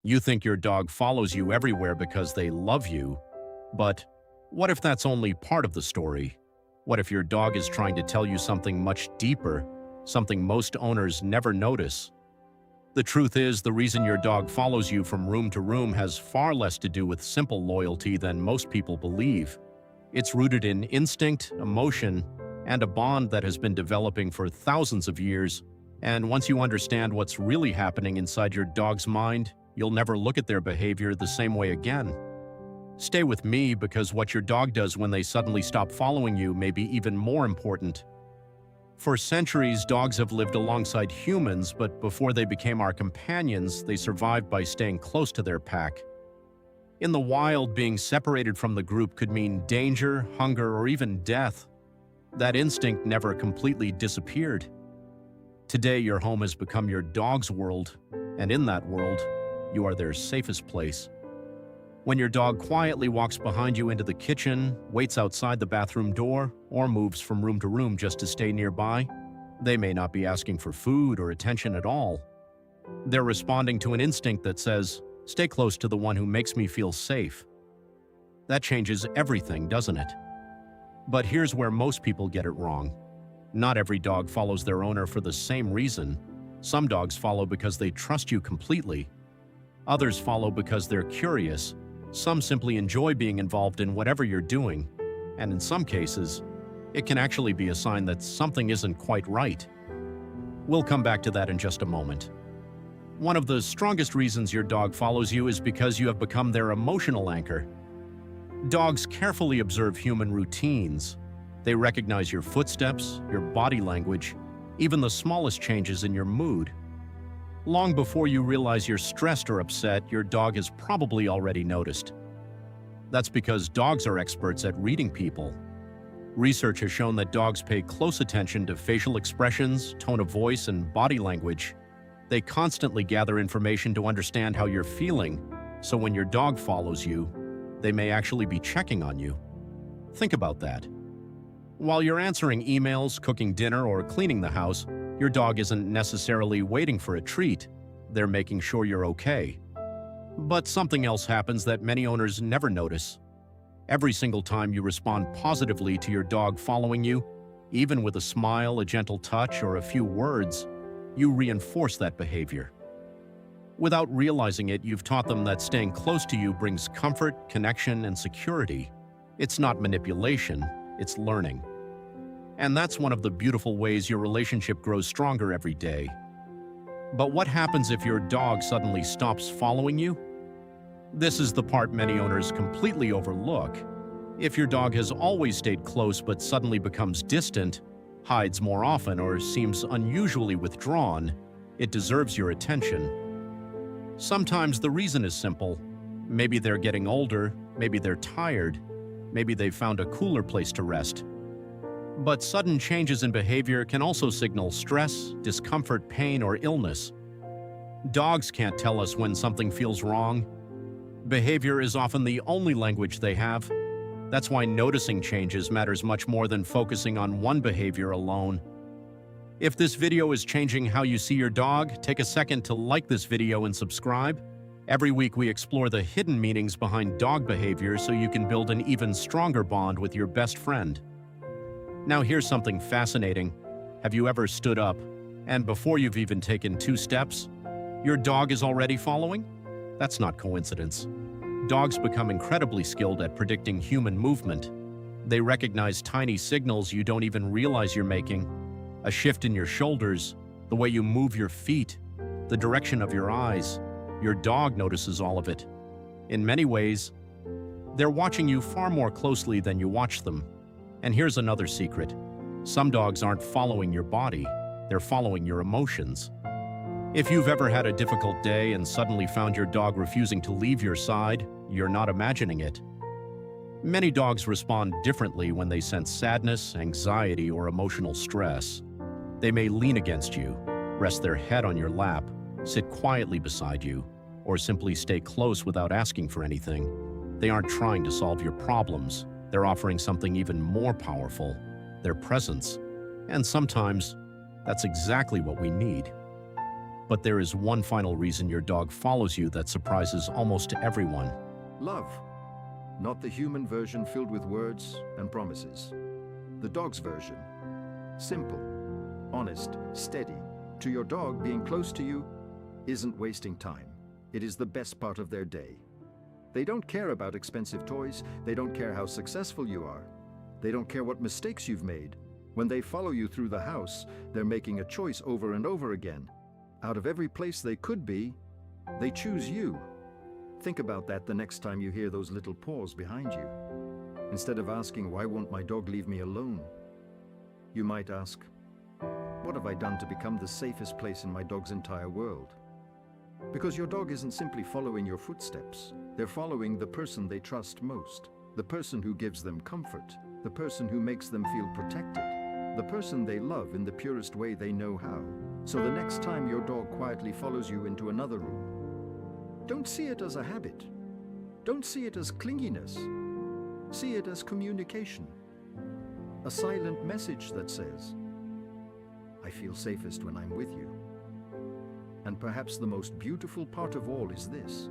You think your dog follows you everywhere because they love you, but what if that's only part of the story? What if your dog is trying to tell you something much deeper, something most owners never notice? The truth is, the reason your dog follows you from room to room has far less to do with simple loyalty than most people believe. It's rooted in instinct, emotion, and a bond that has been developing for thousands of years. And once you understand what's really happening inside your dog's mind, you'll never look at their behavior the same way again. Stay with me, because what your dog does when they suddenly stop following you may be even more important. For centuries, dogs have lived alongside humans, but before they became our companions, they survived by staying close to their pack. In the wild, being separated from the group could mean danger, hunger, or even death. That instinct never completely disappeared. Today, your home has become your dog's world, and in that world, you are their safest place. When your dog quietly walks behind you into the kitchen, waits outside the bathroom door, or moves from room to room just to stay nearby, they may not be asking for food or attention at all. They're responding to an instinct that says, "Stay close to the one who makes me feel safe." That changes everything, doesn't it? But here's where most people get it wrong. Not every dog follows their owner for the same reason. Some dogs follow because they trust you completely. Others follow because they're curious. Some simply enjoy being involved in whatever you're doing. And in some cases, it can actually be a sign that something isn't quite right. We'll come back to that in just a moment. One of the strongest reasons your dog follows you is because you have become their emotional anchor. Dogs carefully observe human routines. They recognize your footsteps, your body language, even the smallest changes in your mood. Long before you realize you're stressed or upset, your dog has probably already noticed. That's because dogs are experts at reading people. Research has shown that dogs pay close attention to facial expressions, tone of voice, and body language. They constantly gather information to understand how you're feeling, so when your dog follows you, they may actually be checking on you. Think about that. While you're answering emails, cooking dinner, or cleaning the house, your dog isn't necessarily waiting for a treat. They're making sure you're okay. But something else happens that many owners never notice. Every single time you respond positively to your dog following you, even with a smile, a gentle touch, or a few words, you reinforce that behavior. Without realizing it, you've taught them that staying close to you brings comfort, connection, and security. It's not manipulation, it's learning. And that's one of the beautiful ways your relationship grows stronger every day. But what happens if your dog suddenly stops following you? This is the part many owners completely overlook. If your dog has always stayed close but suddenly becomes distant, hides more often, or seems unusually withdrawn, it deserves your attention. Sometimes the reason is simple. Maybe they're getting older, maybe they're tired, maybe they've found a cooler place to rest. But sudden changes in behavior can also signal stress, discomfort, pain, or illness. Dogs can't tell us when something feels wrong. Behavior is often the only language they have. That's why noticing changes matters much more than focusing on one behavior alone. If this video is changing how you see your dog, take a second to like this video and subscribe. Every week we explore the hidden meanings behind dog behavior so you can build an even stronger bond with your best friend. Now here's something fascinating. Have you ever stood up, and before you've even taken 2 steps, your dog is already following? That's not coincidence. Dogs become incredibly skilled at predicting human movement. They recognize tiny signals you don't even realize you're making. A shift in your shoulders, the way you move your feet, the direction of your eyes. Your dog notices all of it. In many ways, they're watching you far more closely than you watch them. And here's another secret. Some dogs aren't following your body, they're following your emotions. If you've ever had a difficult day and suddenly found your dog refusing to leave your side, you're not imagining it. Many dogs respond differently when they sense sadness, anxiety, or emotional stress. They may lean against you, rest their head on your lap, sit quietly beside you, or simply stay close without asking for anything. They aren't trying to solve your problems. They're offering something even more powerful, their presence. And sometimes, that's exactly what we need. But there is one final reason your dog follows you that surprises almost everyone. Love. Not the human version filled with words and promises. The dog's version. Simple, honest, steady. To your dog, being close to you isn't wasting time. It is the best part of their day. They don't care about expensive toys. They don't care how successful you are. They don't care what mistakes you've made. When they follow you through the house, they're making a choice over and over again. Out of every place they could be, they choose you. Think about that the next time you hear those little paws behind you. Instead of asking, "Why won't my dog leave me alone?" you might ask, "What have I done to become the safest place in my dog's entire world?" Because your dog isn't simply following your footsteps. They're following the person they trust most, the person who gives them comfort, the person who makes them feel protected, the person they love in the purest way they know how. So the next time your dog quietly follows you into another room, don't see it as a habit. Don't see it as clinginess. See it as communication. A silent message that says, "I feel safest when I'm with you." And perhaps the most beautiful part of all is this.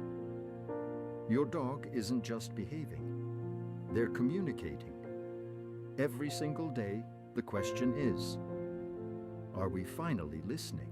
Your dog isn't just behaving. They're communicating. Every single day, the question is, are we finally listening?